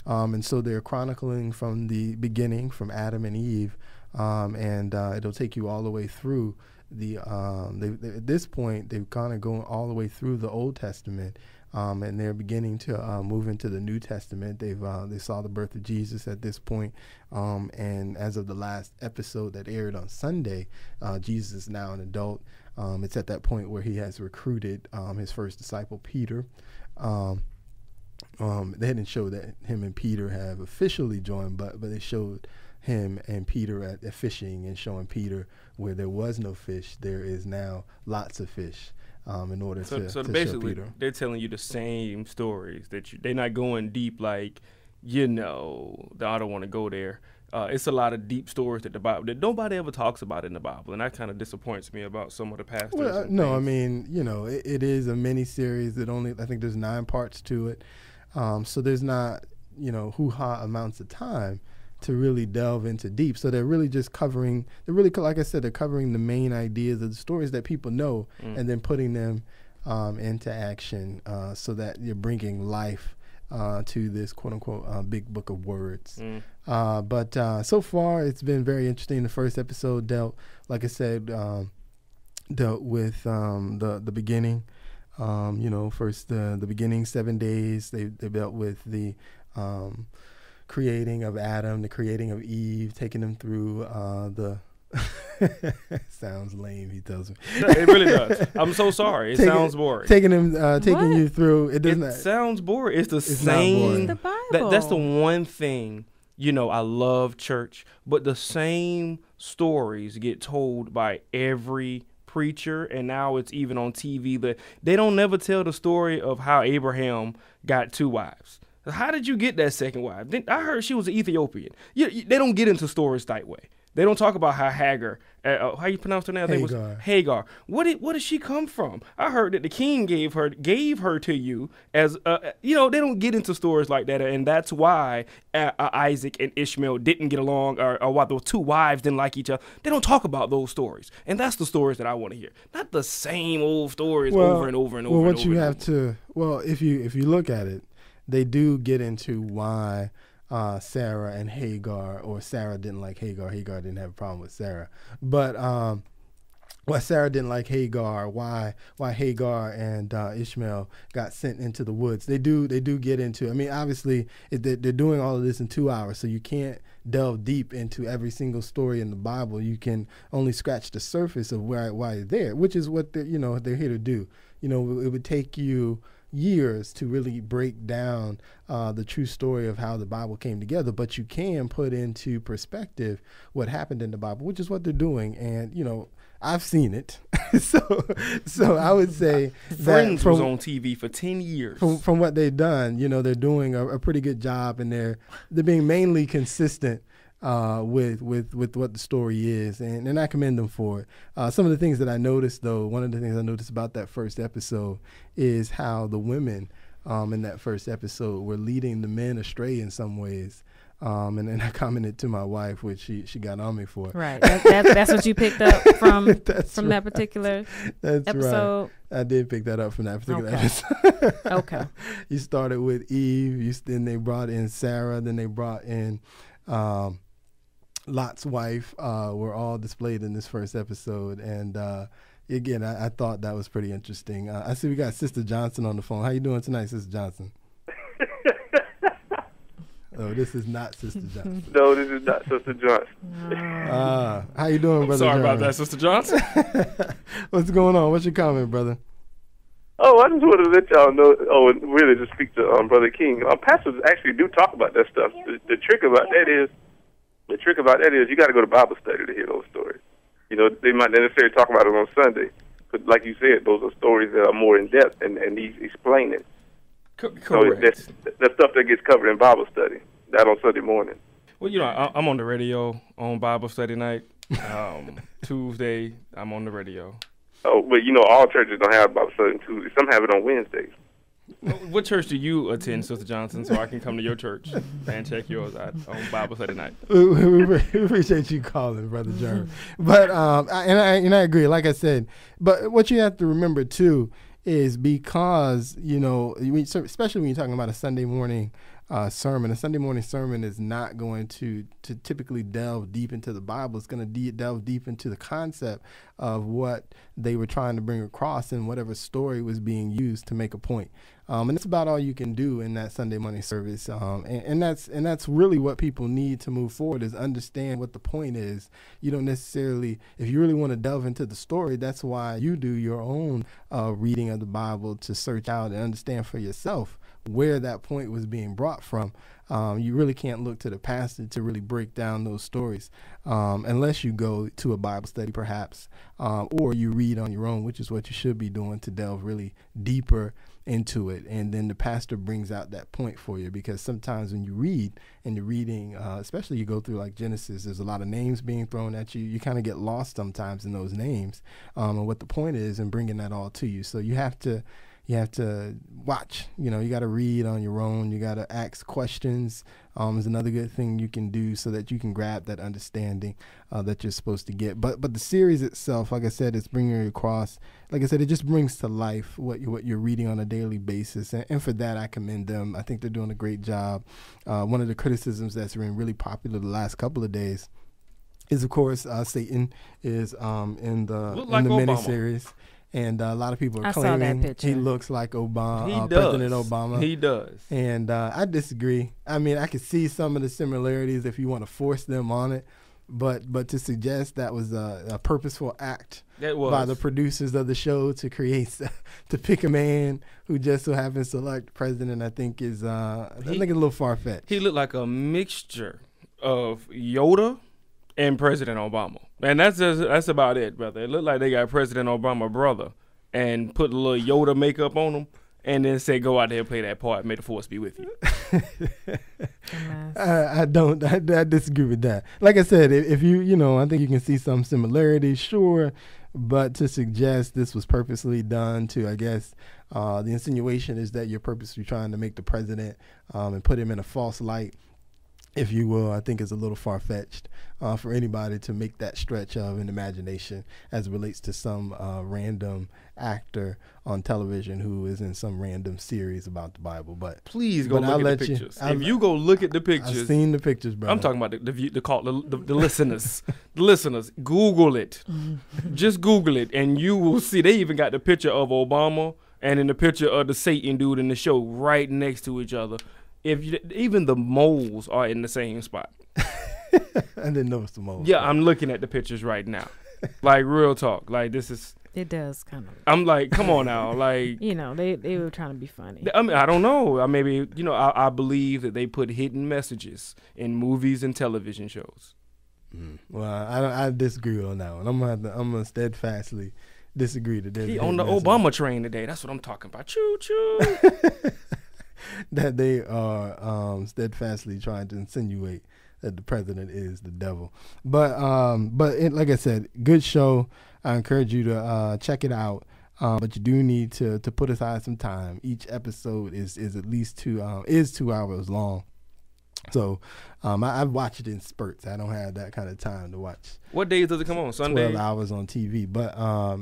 Speaker 1: And so they're chronicling from the beginning, from Adam and Eve, and it'll take you all the way through at this point, they've kind of gone all the way through the Old Testament. And they're beginning to move into the New Testament. They saw the birth of Jesus at this point, and as of the last episode that aired on Sunday, Jesus is now an adult. It's at that point where he has recruited his first disciple, Peter. They didn't show that him and Peter have officially joined, but they showed him and Peter at fishing, and showing Peter where there was no fish, there is now lots of fish. In order to
Speaker 4: basically,
Speaker 1: show Peter.
Speaker 4: They're telling you the same stories they're not going deep, like, I don't want to go there. It's a lot of deep stories that nobody ever talks about in the Bible, and that kind of disappoints me about some of the pastors.
Speaker 1: Well, no, I mean, it is a mini series that I think there's 9 parts to it. So there's not, hoo-ha amounts of time to really delve into deep. So they're really just like I said, they're covering the main ideas of the stories that people know, and then putting them into action so that you're bringing life to this quote-unquote big book of words. But so far, it's been very interesting. The first episode dealt with the beginning. First the beginning, 7 days. They dealt with the creating of Adam, the creating of Eve, taking them through the. Sounds lame, he tells me.
Speaker 4: It really does. I'm so sorry. It sounds boring.
Speaker 1: Taking you through. It doesn't.
Speaker 4: It sounds boring. It's the
Speaker 1: It's
Speaker 4: same.
Speaker 2: the Bible.
Speaker 4: That's the one thing. I love church, but the same stories get told by every preacher, and now it's even on TV. They don't never tell the story of how Abraham got 2 wives. How did you get that second wife? I heard she was an Ethiopian. They don't get into stories that way. They don't talk about how Hagar, how you pronounce her name? I think it was Hagar. Where did she come from? I heard that the king gave her to you as, they don't get into stories like that. And that's why Isaac and Ishmael didn't get along, or why those 2 wives didn't like each other. They don't talk about those stories. And that's the stories that I want to hear. Not the same old stories over and over and over.
Speaker 1: Well, if you look at it, they do get into why Sarah and Hagar, or Sarah didn't like Hagar. Hagar didn't have a problem with Sarah, but why Sarah didn't like Hagar, why Hagar and Ishmael got sent into the woods. They do get into. I mean, obviously they're doing all of this in 2 hours, so you can't delve deep into every single story in the Bible. You can only scratch the surface of why you're there, which is what they're here to do. It would take you years to really break down the true story of how the Bible came together, but you can put into perspective what happened in the Bible, which is what they're doing. And I've seen it. so I would say
Speaker 4: Friends was on TV for 10 years.
Speaker 1: From what they've done, they're doing a pretty good job, and they're being mainly consistent with what the story is, and I commend them for it. Some of the things that I noticed, though, one of the things I noticed about that first episode is how the women in that first episode were leading the men astray in some ways. And then I commented to my wife, which she got on me for.
Speaker 2: Right. That's what you picked up from that particular episode?
Speaker 1: Right. I did pick that up from that particular episode.
Speaker 2: Okay.
Speaker 1: You started with Eve, then they brought in Sarah, then they brought in Lot's wife, were all displayed in this first episode. And again, I thought that was pretty interesting. I see we got Sister Johnson on the phone. How you doing tonight, Sister Johnson? Oh, this is not Sister Johnson.
Speaker 5: No, this is not Sister Johnson.
Speaker 1: How you doing, Brother
Speaker 4: Sorry
Speaker 1: John?
Speaker 4: about that, Sister Johnson.
Speaker 1: What's going on? What's your comment, brother?
Speaker 5: Oh, I just wanted to let y'all know, and really to speak to Brother King. Pastors actually do talk about that stuff. The trick about that is you got to go to Bible study to hear those stories. They might not necessarily talk about it on Sunday, but like you said, those are stories that are more in depth, and he's explaining.
Speaker 4: Correct.
Speaker 5: So that's stuff that gets covered in Bible study, not on Sunday morning.
Speaker 4: Well, I'm on the radio on Bible study night. Tuesday, I'm on the radio.
Speaker 5: Oh, but all churches don't have Bible study on Tuesday. Some have it on Wednesdays.
Speaker 4: What church do you attend, Sister Johnson, so I can come to your church and check yours out on Bible study night?
Speaker 1: We appreciate you calling, Brother Jeremy. But I agree. Like I said, but what you have to remember too is because especially when you're talking about a Sunday morning sermon, a Sunday morning sermon is not going to typically delve deep into the Bible. It's going to delve deep into the concept of what they were trying to bring across and whatever story was being used to make a point. And that's about all you can do in that Sunday morning service. And that's really what people need to move forward, is understand what the point is. You don't necessarily, if you really want to delve into the story, that's why you do your own reading of the Bible, to search out and understand for yourself where that point was being brought from. You really can't look to the pastor to really break down those stories unless you go to a Bible study perhaps, or you read on your own, which is what you should be doing to delve really deeper into it. And then the pastor brings out that point for you, because sometimes when you read and you're reading, especially you go through like Genesis, there's a lot of names being thrown at you. You kind of get lost sometimes in those names and what the point is, and bringing that all to you. So you have to watch, you got to read on your own. You got to ask questions. Is another good thing you can do so that you can grab that understanding that you're supposed to get. But the series itself, like I said, it's bringing you across. Like I said, it just brings to life what you're reading on a daily basis. And for that, I commend them. I think they're doing a great job. One of the criticisms that's been really popular the last couple of days is, of course, Satan is in the miniseries. And a lot of people are
Speaker 2: I saw that
Speaker 1: claiming
Speaker 2: picture.
Speaker 1: he looks like Obama,
Speaker 4: He does.
Speaker 1: President Obama.
Speaker 4: He does.
Speaker 1: And I disagree. I mean, I could see some of the similarities if you want to force them on it, but to suggest that was a purposeful act by the producers of the show to create, to pick a man who just so happens to elect president, I think is I think it's a little far fetched.
Speaker 4: He looked like a mixture of Yoda and President Obama, and that's about it, brother. It looked like they got President Obama brother and put a little Yoda makeup on him, and then say, "Go out there and play that part. May the force be with you."
Speaker 1: I disagree with that. Like I said, if I think you can see some similarities, sure, but to suggest this was purposely done to, I guess, the insinuation is that you're purposely trying to make the president and put him in a false light, if you will, I think is a little far-fetched for anybody to make that stretch of an imagination as it relates to some random actor on television who is in some random series about the Bible. But
Speaker 4: please go look at the pictures. If you go look at the pictures,
Speaker 1: I've seen the pictures, bro.
Speaker 4: I'm talking about the listeners. The listeners, Google it. Just Google it, and you will see they even got the picture of Obama and then the picture of the Satan dude in the show right next to each other. Even the moles are in the same spot.
Speaker 1: I didn't notice the moles.
Speaker 4: Yeah, I'm looking at the pictures right now. Like, real talk. Like, this is.
Speaker 2: It does kind of.
Speaker 4: I'm like, come on now. Like,
Speaker 2: they were trying to be funny.
Speaker 4: I mean, I don't know. Maybe, I believe that they put hidden messages in movies and television shows.
Speaker 1: Well, I disagree on that one. I'm gonna steadfastly disagree that there's
Speaker 4: he on the Obama train today. That's what I'm talking about. Choo choo.
Speaker 1: That they are steadfastly trying to insinuate that the president is the devil. But like I said, good show. I encourage you to check it out. But you do need to put aside some time. Each episode is at least 2 hours long. So I've watched it in spurts. I don't have that kind of time to watch.
Speaker 4: What days does it come on? Sunday?
Speaker 1: 12 hours on TV. But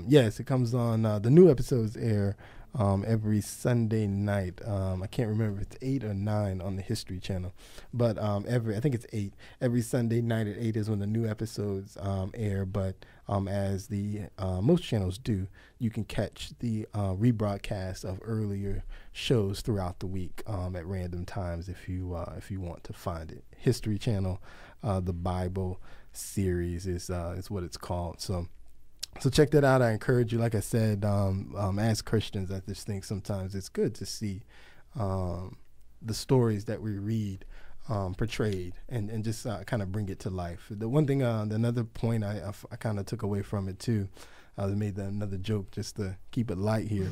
Speaker 1: yes, it comes on. The new episodes air every Sunday night. I can't remember if it's 8 or 9 on the History Channel, but I think it's 8. Every Sunday night at 8 is when the new episodes air. But as the most channels do, you can catch the rebroadcast of earlier shows throughout the week at random times if you want to find it. History Channel, the Bible series is what it's called. So check that out. I encourage you. Like I said, as Christians, I just think sometimes it's good to see the stories that we read portrayed and just kind of bring it to life. The one thing, another point I kind of took away from it too, I made another joke just to keep it light here.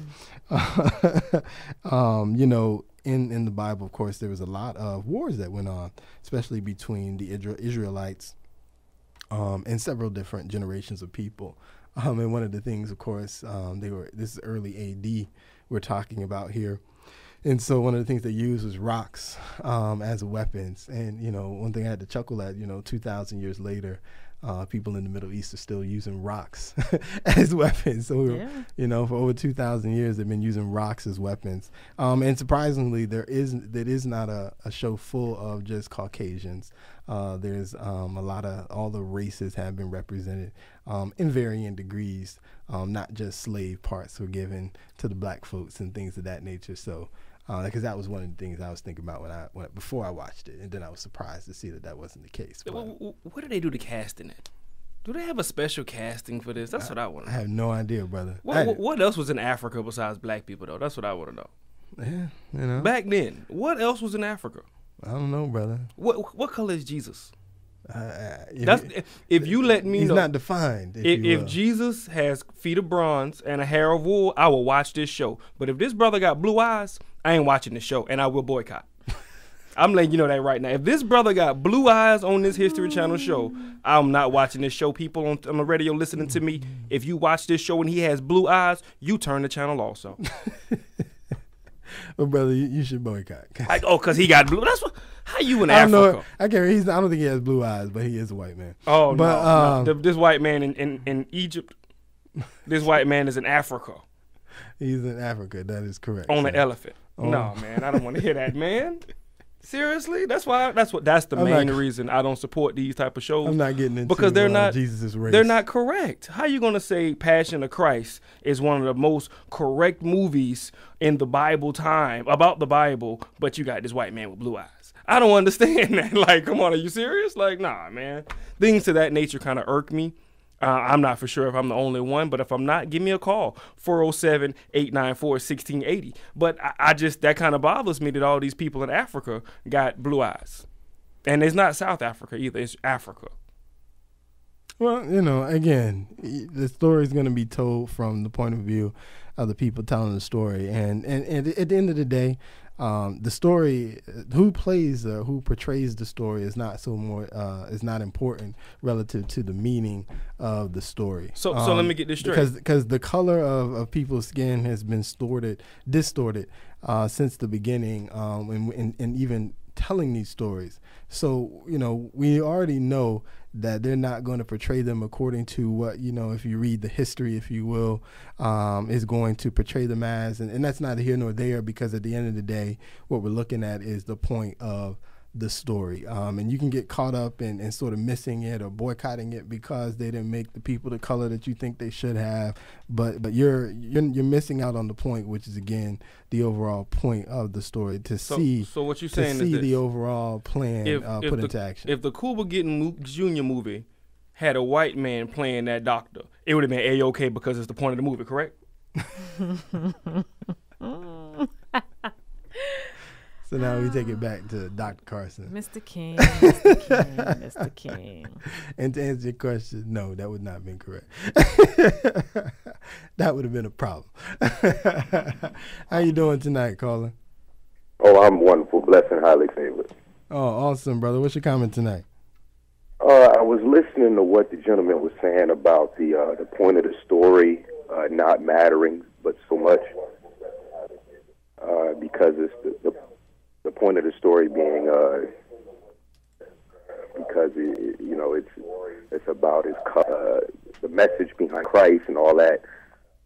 Speaker 1: In the Bible, of course, there was a lot of wars that went on, especially between the Israelites and several different generations of people. And one of the things, of course, this is early AD we're talking about here. And so one of the things they used was rocks as weapons. And, one thing I had to chuckle at, 2,000 years later, people in the Middle East are still using rocks as weapons. So, for over 2,000 years, they've been using rocks as weapons. And surprisingly, there is not a show full of just Caucasians. There's a lot of, all the races have been represented in varying degrees. Not just slave parts were given to the black folks and things of that nature. So, because that was one of the things I was thinking about before I watched it, and then I was surprised to see that wasn't the case.
Speaker 4: What do they do to casting it? Do they have a special casting for this? That's what I want to know.
Speaker 1: I have no idea, brother.
Speaker 4: What else was in Africa besides black people, though? That's what I want to know.
Speaker 1: Yeah,
Speaker 4: Back then, what else was in Africa?
Speaker 1: I don't know, brother.
Speaker 4: What color is Jesus?
Speaker 1: If
Speaker 4: you let me know.
Speaker 1: He's not defined.
Speaker 4: If Jesus has feet of bronze and a hair of wool, I will watch this show. But if this brother got blue eyes, I ain't watching the show, and I will boycott. I'm letting you know that right now. If this brother got blue eyes on this History Channel show, I'm not watching this show. People on the radio listening to me, if you watch this show and he has blue eyes, you turn the channel also.
Speaker 1: Well, brother, you should boycott.
Speaker 4: Because he got blue. That's what. How you in Africa?
Speaker 1: I don't think he has blue eyes, but he is a white man.
Speaker 4: Oh, but, no. This white man in Egypt, this white man is in Africa.
Speaker 1: He's in Africa. That is correct.
Speaker 4: On an elephant. Oh. No, man. I don't want to hear that, man. Seriously, that's the main reason I don't support these type of shows.
Speaker 1: I'm not getting into
Speaker 4: because they're not
Speaker 1: Jesus' race.
Speaker 4: They're not correct. How you gonna say Passion of Christ is one of the most correct movies in the Bible time about the Bible, but you got this white man with blue eyes? I don't understand that. Like, come on, are you serious? Like, nah, man. Things to that nature kind of irk me. I'm not for sure if I'm the only one, but if I'm not, give me a call, 407-894-1680. But I just, that kind of bothers me that all these people in Africa got blue eyes. And it's not South Africa either, it's Africa.
Speaker 1: Well, you know, again, the story is going to be told from the point of view of the people telling the story. And at the end of the day, the story, who portrays the story is not is not important relative to the meaning of the story. So
Speaker 4: let me get this straight.
Speaker 1: Because the color of people's skin has been distorted since the beginning, and even telling these stories. So, you know, we already know that they're not going to portray them according to what, you know, if you read the history, if you will, is going to portray them as. And that's neither here nor there, because at the end of the day, what we're looking at is the point of the story. And you can get caught up in sort of missing it or boycotting it because they didn't make the people the color that you think they should have. But you're missing out on the point, which is, again, the overall point of the story,
Speaker 4: So what you're saying is
Speaker 1: the overall plan put into action.
Speaker 4: If the Cuba Gooding Jr. movie had a white man playing that doctor, it would have been A-OK because it's the point of the movie, correct?
Speaker 1: So now we take it back to Dr. Carson.
Speaker 2: Mr. King, Mr. King.
Speaker 1: And to answer your question, no, that would not have been correct. That would have been a problem. How you doing tonight, Colin?
Speaker 6: Oh, I'm wonderful, blessed, and highly favored.
Speaker 1: Oh, awesome, brother. What's your comment tonight?
Speaker 6: I was listening to what the gentleman was saying about the point of the story not mattering, but so much because it's the point of the story being because it's about the message behind Christ and all that.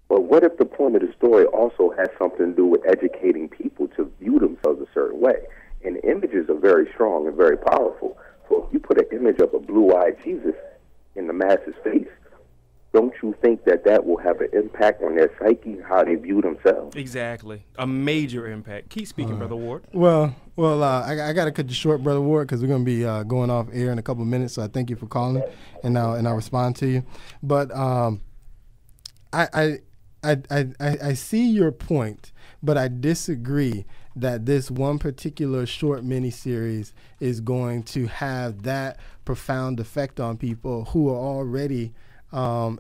Speaker 6: But what if the point of the story also has something to do with educating people to view themselves a certain way? And images are very strong and very powerful. So if you put an image of a blue-eyed Jesus in the masses' face, don't you think that will have an impact on their psyche, how they view themselves?
Speaker 4: Exactly. A major impact. Keep speaking, Brother Ward.
Speaker 1: Well, I got to cut you short, Brother Ward, because we're going to be going off air in a couple of minutes. So I thank you for calling, and I'll respond to you. But I see your point, but I disagree that this one particular short miniseries is going to have that profound effect on people who are already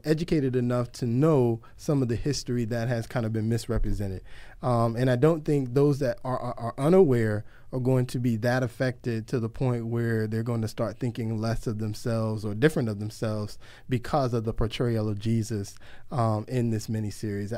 Speaker 1: educated enough to know some of the history that has kind of been misrepresented. And I don't think those that are unaware are going to be that affected to the point where they're going to start thinking less of themselves or different of themselves because of the portrayal of Jesus in this miniseries.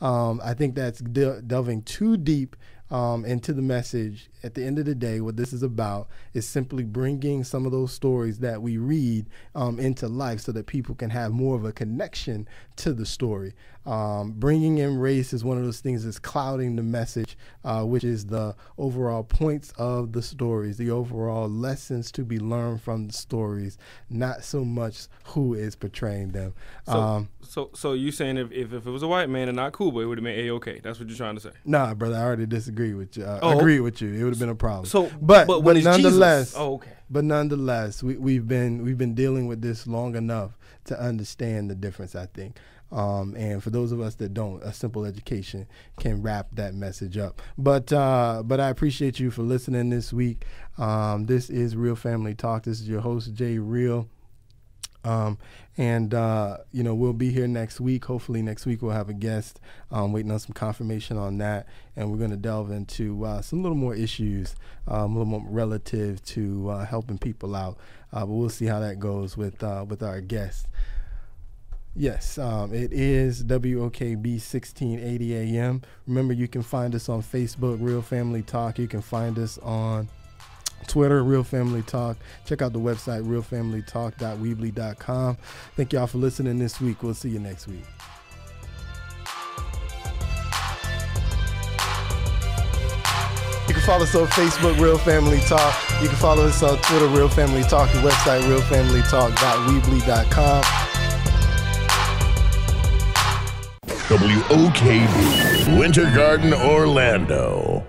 Speaker 1: I think that's delving too deep into the message. At the end of the day, what this is about is simply bringing some of those stories that we read into life so that people can have more of a connection to the story. Bringing in race is one of those things that's clouding the message, which is the overall points of the stories, the overall lessons to be learned from the stories, not so much who is portraying them.
Speaker 4: So you saying if it was a white man and not Cuba, it would have been A-OK. That's what you're trying to say?
Speaker 1: Nah, brother, I already disagree with you. Agree with you. It would have been a problem.
Speaker 4: But when
Speaker 1: nonetheless,
Speaker 4: Jesus, okay.
Speaker 1: But nonetheless, we've been dealing with this long enough to understand the difference, I think. And for those of us that don't, a simple education can wrap that message up. But I appreciate you for listening this week. This is Real Family Talk. This is your host, Jay Real. We'll be here next week. Hopefully next week we'll have a guest, waiting on some confirmation on that. And we're going to delve into some little more issues, a little more relative to helping people out. But we'll see how that goes with our guests. Yes, it is WOKB 1680 AM. Remember, you can find us on Facebook, Real Family Talk. You can find us on Twitter, Real Family Talk. Check out the website, realfamilytalk.weebly.com. Thank y'all for listening this week. We'll see you next week.
Speaker 4: You can
Speaker 1: follow us on Facebook, Real Family Talk. You can follow us on Twitter, Real Family Talk, the website, realfamilytalk.weebly.com.
Speaker 7: WOKB, Winter Garden, Orlando.